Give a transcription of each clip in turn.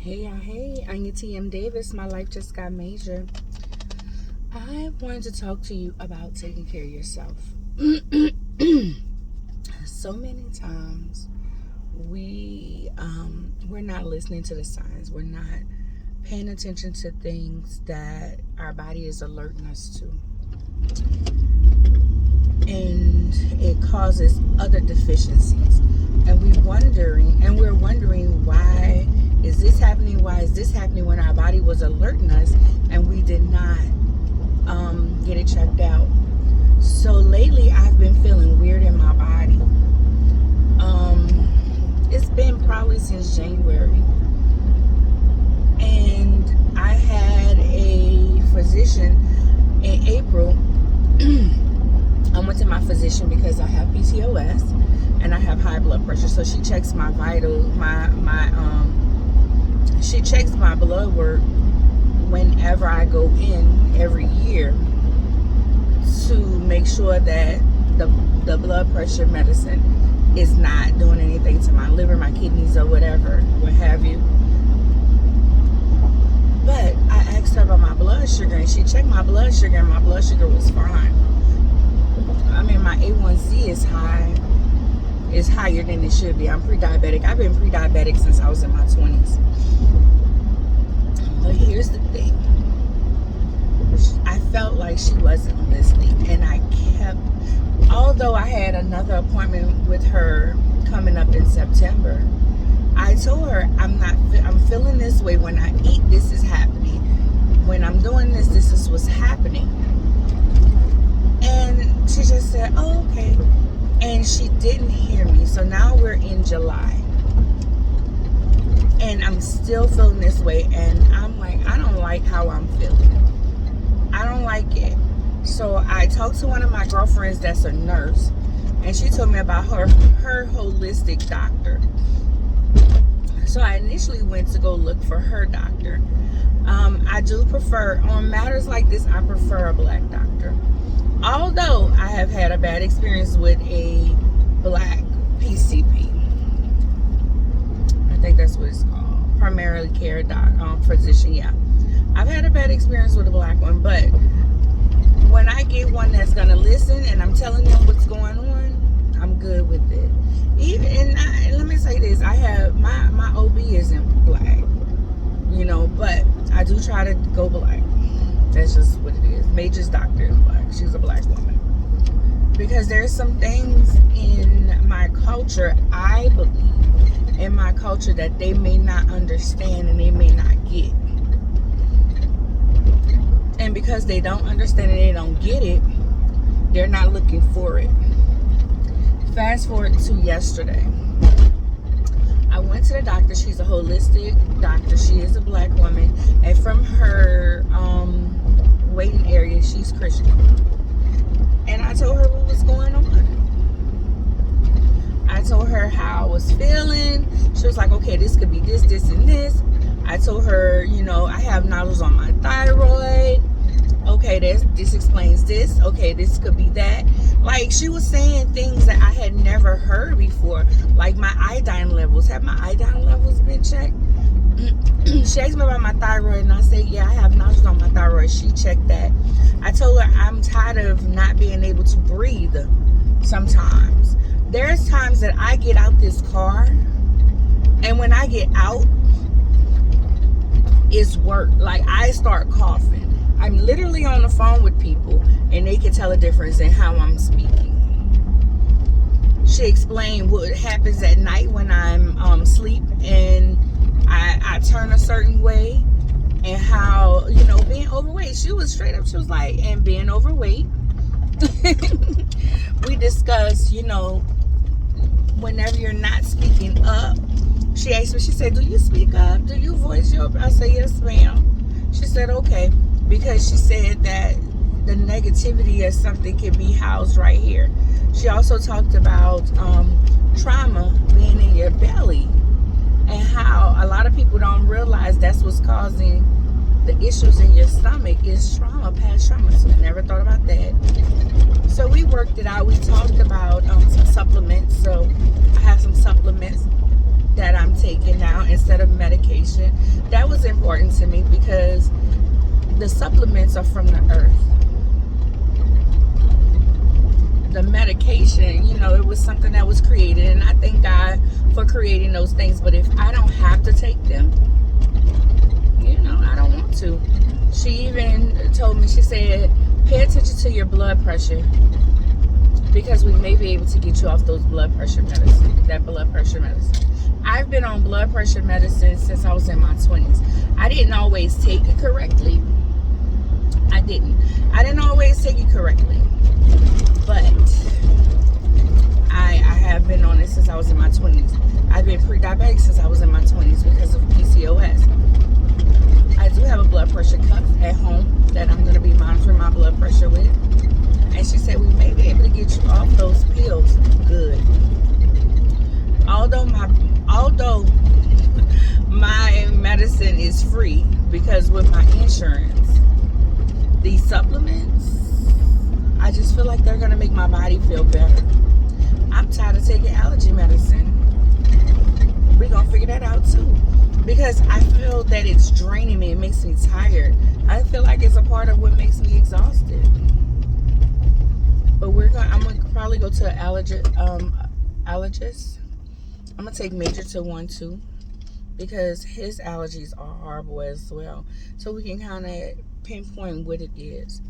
Hey, I'm your TM Davis. My life just got major. I wanted to talk to you about taking care of yourself. So many times we're not listening to the signs. We're not paying attention to things that our body is alerting us to. And it causes other deficiencies. And we're wondering why is this happening? Why is this happening when our body was alerting us and we did not get it checked out? So lately I've been feeling weird in my body. It's been probably since January. And I had a physician in April. I went to my physician because I have PCOS and I have high blood pressure. So she checks my vitals, she checks my blood work whenever I go in every year to make sure that the blood pressure medicine is not doing anything to my liver, my kidneys, or whatever, what have you. But I asked her about my blood sugar, and she checked my blood sugar, and my blood sugar was fine. I mean, my A1C is high. It's higher than it should be. I'm pre-diabetic. I've been pre-diabetic since I was in my 20s. But here's the thing. I felt like she wasn't listening, and although I had another appointment with her coming up in September, I told her I'm feeling this way. When I eat, this is happening. When I'm doing this, this is what's happening. And she just said, oh, okay. And she didn't hear me. So now we're in July. And I'm still feeling this way. And I'm like, I don't like how I'm feeling. I don't like it. So I talked to one of my girlfriends that's a nurse. And she told me about her holistic doctor. So I initially went to go look for her doctor. I do prefer, on matters like this, I prefer a black doctor. Although I have had a bad experience with a black PCP. I think that's what it's called. Primarily care physician, yeah. I've had a bad experience with a black one, but when I get one that's going to listen and I'm telling them what's going on, I'm good with it. And let me say this, I have, my OB isn't black, but I do try to go black. That's just what it is. Major's doctor is black. She's a black woman. Because there's some things in my culture, I believe, in my culture that they may not understand and they may not get. And because they don't understand and they don't get it, they're not looking for it. Fast forward to yesterday. I went to the doctor. She's a holistic doctor. She is a black woman. And from her waiting area, she's Christian. And I told her what was going on. I told her how I was feeling. She was like, okay, this could be this, and this. I told her, I have nodules on my thyroid. Okay, this explains this. Okay, this could be that. Like, she was saying things that I had never heard before. Like my iodine levels. Have my iodine levels been checked? She asked me about my thyroid, and I said, yeah, I have nodules on my thyroid. She checked that. I told her I'm tired of not being able to breathe sometimes. There's times that I get out this car, and when I get out, it's work. Like, I start coughing. I'm literally on the phone with people, and they can tell a difference in how I'm speaking. She explained what happens at night when I'm asleep, and I turn a certain way, and how, being overweight. She was straight up. She was like, and being overweight. We discussed, whenever you're not speaking up. She asked me, she said, do you speak up? Do you voice your... I said, yes, ma'am. She said, okay. Because she said that the negativity of something can be housed right here. She also talked about trauma being in your belly, and how a lot of people don't realize that's what's causing the issues in your stomach is trauma, past trauma. So I never thought about that. So we worked it out. We talked about some supplements. So I have some supplements that I'm taking now instead of medication. That was important to me because the supplements are from the earth. The medication, it was something that was created, and I thank God for creating those things. But if I don't have to take them, I don't want to. She even told me, she said, pay attention to your blood pressure, because we may be able to get you off those blood pressure medicine. I've been on blood pressure medicine since I was in my 20s. I didn't always take it correctly. I didn't always take it correctly. But I have been on it since I was in my 20s. I've been pre-diabetic since I was in my 20s because of PCOS. I do have a blood pressure cuff at home that I'm going to be monitoring my blood pressure with. And she said we may be able to get you off those pills. Good. Although my medicine is free, because with my insurance, these supplements, I just feel like they're going to make my body feel better. I'm tired of taking allergy medicine. We're going to figure that out too. Because I feel that it's draining me. It makes me tired. I feel like it's a part of what makes me exhausted. But I'm going to probably go to an allergist. I'm going to take Major to one too, because his allergies are horrible as well. So we can kind of pinpoint what it is.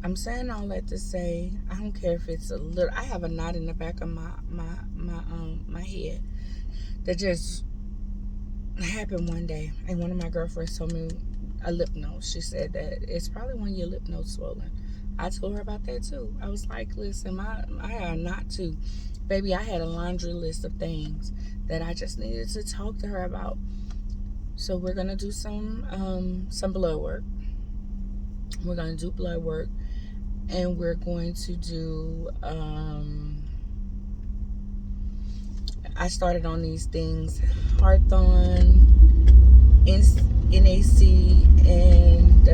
I'm saying all that to say, I don't care if it's a little. I have a knot in the back of my head that just happened one day, and one of my girlfriends told me a lip node. She said that it's probably one of your lip nodes swollen. I told her about that too. I was like, listen, I had a knot too, baby. I had a laundry list of things that I just needed to talk to her about. So we're gonna do some blood work. We're gonna do blood work. And we're going to do, I started on these things, Hearthorn, NAC, and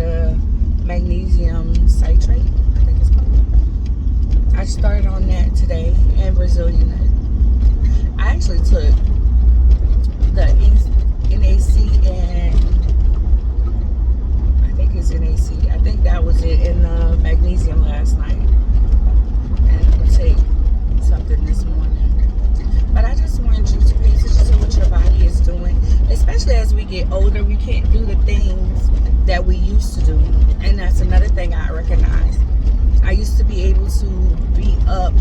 magnesium citrate, I think it's called. I started on that today, and Brazilian nut. I actually took the NAC and NAC. I think that was it, in the magnesium last night. And I'm going to take something this morning. But I just want you to pay attention to what your body is doing. Especially as we get older, we can't do the things that we used to do. And that's another thing I recognize. I used to be able to be up,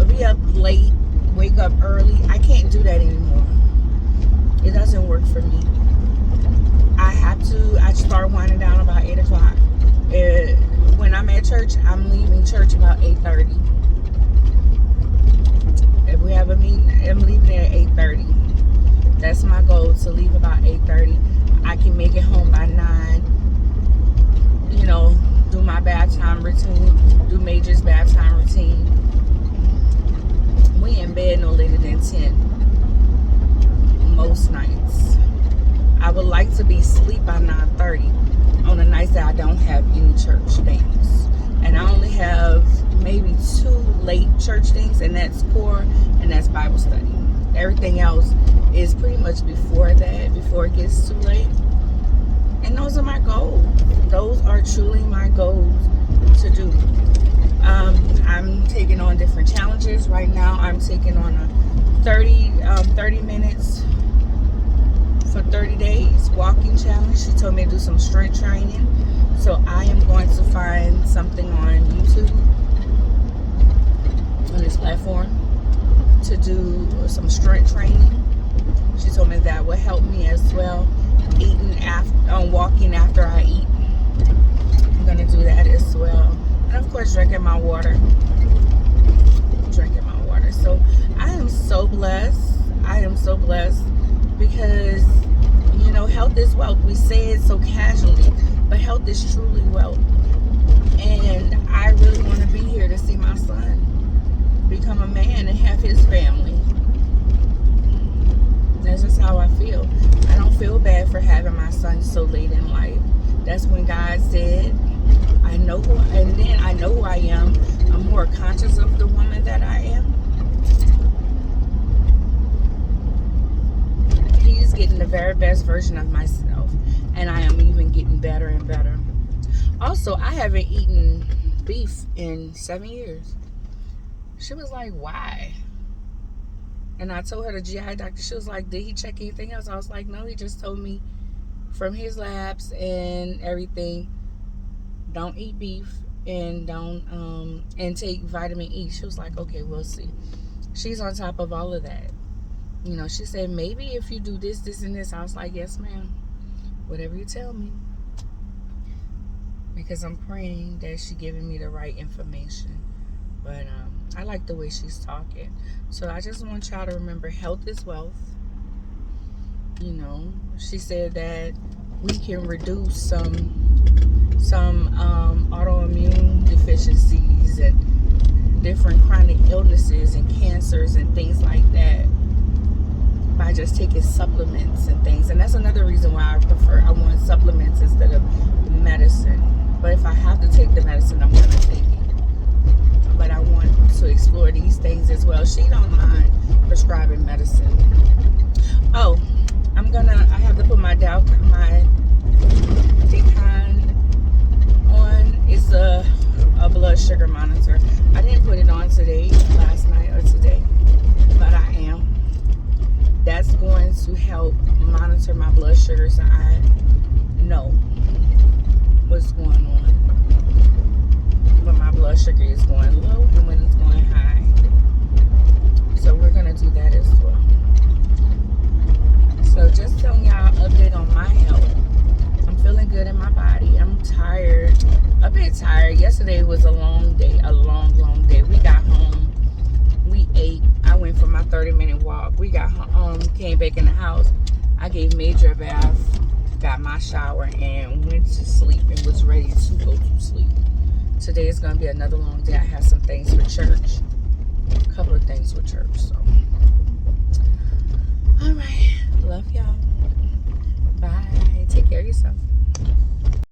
be up late, wake up early. I can't do that anymore. It doesn't work for me. I start winding down about 8 o'clock. When I'm at church, I'm leaving church about 8:30. If we have a meeting, I'm leaving there at 8:30. That's my goal, to leave about 8:30. I can make it home by 9. Do my bath time routine, do Major's bath time routine. We in bed no later than 10 most nights. I would like to be asleep by 9:30 on the nights that I don't have any church things. And I only have maybe 2 late church things, and that's core and that's Bible study. Everything else is pretty much before that, before it gets too late. And those are my goals. Those are truly my goals to do. I'm taking on different challenges. Right now, I'm taking on a 30 minutes for 30 days walking challenge. She told me to do some strength training. So I am going to find something on YouTube, on this platform, to do some strength training. She told me that would help me as well. Walking after I eat. I'm going to do that as well. And of course, drinking my water. So I am so blessed. Because, health is wealth. We say it so casually, but health is truly wealth. And I really want to be here to see my son become a man and have his family. That's just how I feel. I don't feel bad for having my son so late in life. That's when God said, I know who I am. I'm more conscious of the woman that I am. very best version of myself. And I am even getting better and better. Also, I haven't eaten beef in 7 years. She was like, why? And I told her the GI doctor, she was like, did he check anything else? I was like, no, he just told me from his labs and everything, don't eat beef and don't and take vitamin E. She was like, okay, we'll see. She's on top of all of that. You know, she said, maybe if you do this, this, and this. I was like, yes, ma'am. Whatever you tell me. Because I'm praying that she's giving me the right information. But I like the way she's talking. So I just want y'all to remember, health is wealth. You know, she said that we can reduce some autoimmune deficiencies and different chronic illnesses and cancers and things like that by just taking supplements and things. And that's another reason why I want supplements instead of medicine. But if I have to take the medicine, I'm going to take it. But I want to explore these things as well. She don't mind prescribing medicine. Oh, I have to put my decon on. It's a blood sugar monitor. I didn't put it on last night or today, but I am. That's going to help monitor my blood sugar so I know what's going on. When my blood sugar is going low and when it's going high. So we're going to do that as well. So just telling y'all an update on my health. I'm feeling good in my body. I'm tired. A bit tired. Yesterday was a long day. A long, long day. We got home. We ate. I went for my 30-minute walk. We got home. Came back in the house. I gave Major a bath. Got my shower and went to sleep and was ready to go to sleep. Today is going to be another long day. I have some things for church. A couple of things for church. So, all right. Love y'all. Bye. Take care of yourself.